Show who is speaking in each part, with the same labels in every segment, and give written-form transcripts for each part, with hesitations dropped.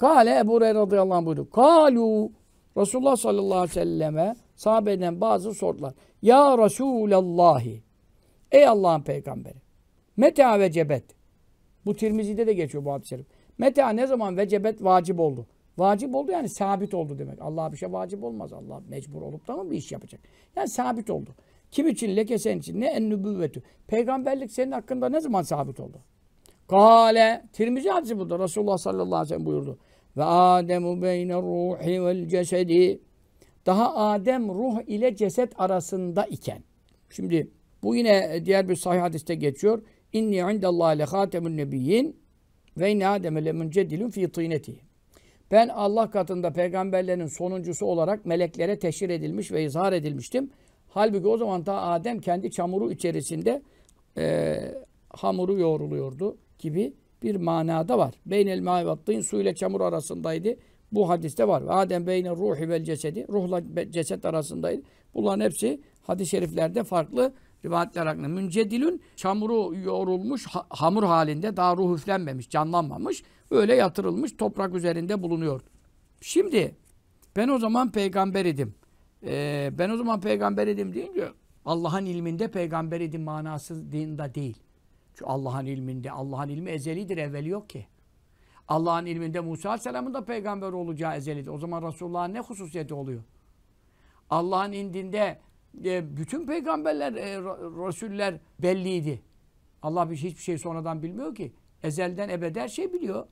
Speaker 1: Kale Ebu Hureyre radıyallahu anh buyurdu. Kalu Resulullah sallallahu aleyhi ve selleme sahabeden bazı sordular. Ya Resulallahi. Ey Allah'ın peygamberi. Meta vecebet. Bu Tirmizi'de de geçiyor bu hadis-i şerif. Meta ne zaman vecebet vacip oldu? Vacip oldu yani sabit oldu demek. Allah'a bir şey vacip olmaz. Allah mecbur olup da mı bir iş yapacak? Yani sabit oldu. Kim için? Leke senin için. Ne en-nübüvvetü. Peygamberlik senin hakkında ne zaman sabit oldu? Kale. Tirmizi hadisi budur. Resulullah sallallahu aleyhi ve sellem buyurdu. Ve Ademu beyne ruhi vel cesedi. Daha Adem ruh ile ceset arasında iken. Şimdi bu yine diğer bir sahih hadiste geçiyor. İnni indallahi le hatemun nebiyyin ve inne Adem'e le muncedilun fi tînetihi. Ben Allah katında peygamberlerin sonuncusu olarak meleklere teşhir edilmiş ve izhar edilmiştim. Halbuki o zaman da Adem kendi çamuru içerisinde hamuru yoğruluyordu gibi bir manada var. Beynel mâi ve tîn, su ile çamur arasındaydı. Bu hadiste var. Adem beyne ruhi vel cesedi, ruhla ceset arasındaydı. Bunların hepsi hadis-i şeriflerde farklı rivayetler hakkında. Müncedilün, çamuru yoğrulmuş hamur halinde, daha ruh üflenmemiş, canlanmamış, öyle yatırılmış toprak üzerinde bulunuyor. Şimdi ben o zaman peygamber idim. Ben o zaman peygamber idim deyince Allah'ın ilminde peygamber idim manasında değil. Çünkü Allah'ın ilminde, Allah'ın ilmi ezelidir, evveli yok ki. Allah'ın ilminde Musa Aleyhisselam'ın da peygamber olacağı ezelidir. O zaman Resulullah'ın ne hususiyeti oluyor? Allah'ın indinde bütün peygamberler, Resuller belliydi. Allah hiçbir şey sonradan bilmiyor ki. Ezelden ebede her şey biliyor.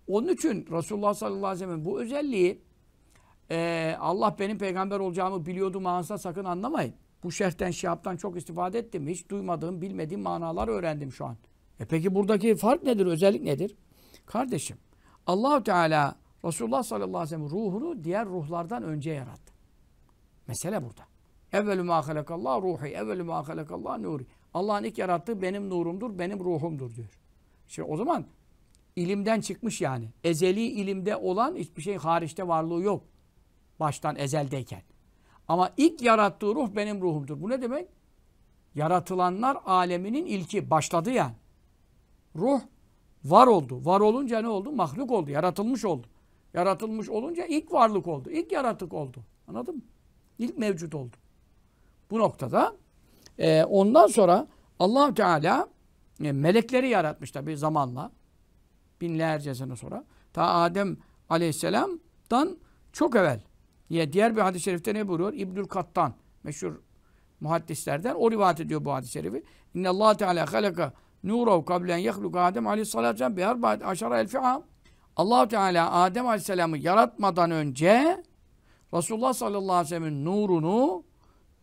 Speaker 1: Onun için Resulullah sallallahu aleyhi ve sellem bu özelliği Allah benim peygamber olacağımı biliyordu manasına sakın anlamayın. Bu şerhten, şiaptan çok istifade ettim. Hiç duymadığım, bilmediğim manalar öğrendim şu an. Peki buradaki fark nedir, özellik nedir? Kardeşim, Allah-u Teala Resulullah sallallahu aleyhi ve sellem ruhunu diğer ruhlardan önce yarattı. Mesele burada. Evvelü mâ halekallah ruhi, evvelü mâ halekallah nuri. Allah'ın ilk yarattığı benim nurumdur, benim ruhumdur diyor. Şimdi o zaman ilimden çıkmış yani. Ezeli ilimde olan hiçbir şey hariçte varlığı yok. Baştan ezeldeyken. Ama ilk yarattığı ruh benim ruhumdur. Bu ne demek? Yaratılanlar aleminin ilki. Başladı yani. Ruh var oldu. Var olunca ne oldu? Mahluk oldu. Yaratılmış oldu. Yaratılmış olunca ilk varlık oldu. İlk yaratık oldu. Anladın mı? İlk mevcut oldu. Bu noktada ondan sonra Allah-u Teala melekleri yaratmış tabi zamanla. Binlerce sene sonra. Ta Adem Aleyhisselam'dan çok evvel. Diğer bir hadis-i şerifte ne buyuruyor? İbnül Kattan, meşhur muhaddislerden o rivayet ediyor bu hadis-i şerifi. İnnallâhu Teala halaka nûrav kablen yehluka Adem Aleyhisselam bi arba'at aşara elfi am. Allah-u Teala Adem Aleyhisselam'ı yaratmadan önce Resulullah sallallahu aleyhi ve sellem'in nurunu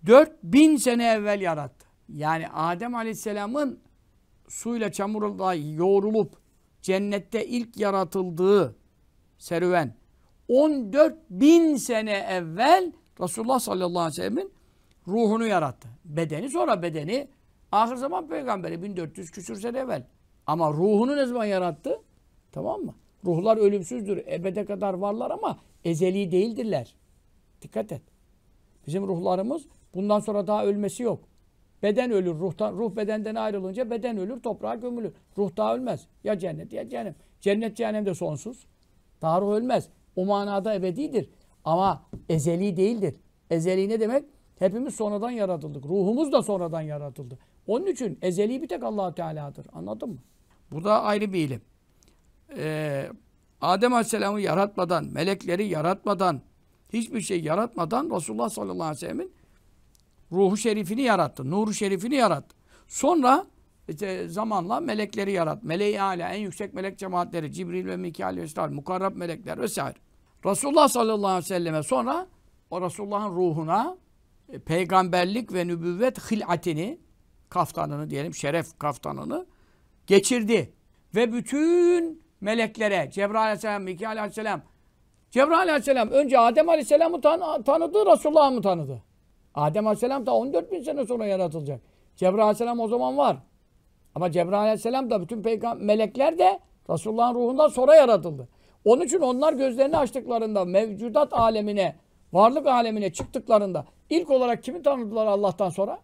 Speaker 1: 4000 sene evvel yarattı. Yani Adem Aleyhisselam'ın suyla çamurla yoğrulup cennette ilk yaratıldığı serüven 14.000 sene evvel Resulullah sallallahu aleyhi ve sellem'in ruhunu yarattı. Bedeni sonra bedeni ahir zaman peygamberi 1400 küsür sene evvel. Ama ruhunu ne zaman yarattı? Tamam mı? Ruhlar ölümsüzdür. Ebede kadar varlar ama ezeli değildirler. Dikkat et. Bizim ruhlarımız bundan sonra daha ölmesi yok. Beden ölür. Ruh bedenden ayrılınca beden ölür, toprağa gömülür. Ruh daha ölmez. Ya cennet ya cehennem. Cennet cehennem de sonsuz. Daha ruh ölmez. O manada ebedidir. Ama ezeli değildir. Ezeli ne demek? Hepimiz sonradan yaratıldık. Ruhumuz da sonradan yaratıldı. Onun için ezeli bir tek Allah-u Teala'dır. Anladın mı? Bu da ayrı bir ilim. Adem Aleyhisselam'ı yaratmadan, melekleri yaratmadan, hiçbir şey yaratmadan Resulullah sallallahu aleyhi ve sellem'in ruhu şerifini yarattı. Nuru şerifini yarattı. Sonra zamanla melekleri yarattı. Meleği âlâ, en yüksek melek cemaatleri, Cibril ve Mikail ve İsrail, mukarrab melekler vesaire. Resulullah sallallahu aleyhi ve selleme sonra o Resulullah'ın ruhuna peygamberlik ve nübüvvet hil'atini, kaftanını diyelim, şeref kaftanını geçirdi. Ve bütün meleklere, Cebrail aleyhisselam, Mikail aleyhisselam, Cebrail aleyhisselam önce Adem aleyhisselam'ı tanıdı, Resulullah'ı mı tanıdı? Adem aleyhisselam da 14.000 sene sonra yaratılacak. Cebrail aleyhisselam o zaman var. Ama Cebrail aleyhisselam da bütün melekler de Resulullah'ın ruhundan sonra yaratıldı. Onun için onlar gözlerini açtıklarında, mevcudat alemine, varlık alemine çıktıklarında ilk olarak kimi tanıdılar Allah'tan sonra?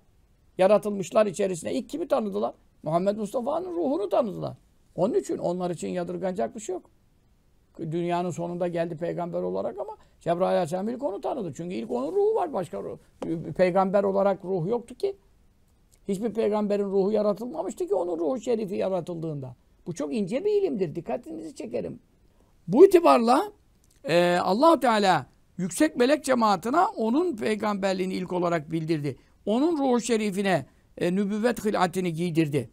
Speaker 1: Yaratılmışlar içerisinde ilk kimi tanıdılar? Muhammed Mustafa'nın ruhunu tanıdılar. Onun için onlar için yadırganacak bir şey yok. dünyanın sonunda geldi peygamber olarak ama Cebrail Aleyhisselam ilk onu tanıdı. Çünkü ilk onun ruhu var. Başka ruh. Peygamber olarak ruh yoktu ki. Hiçbir peygamberin ruhu yaratılmamıştı ki onun ruhu şerifi yaratıldığında. Bu çok ince bir ilimdir. Dikkatinizi çekerim. Bu itibarla Allah-u Teala yüksek melek cemaatine onun peygamberliğini ilk olarak bildirdi. Onun ruhu şerifine nübüvvet hilatini giydirdi.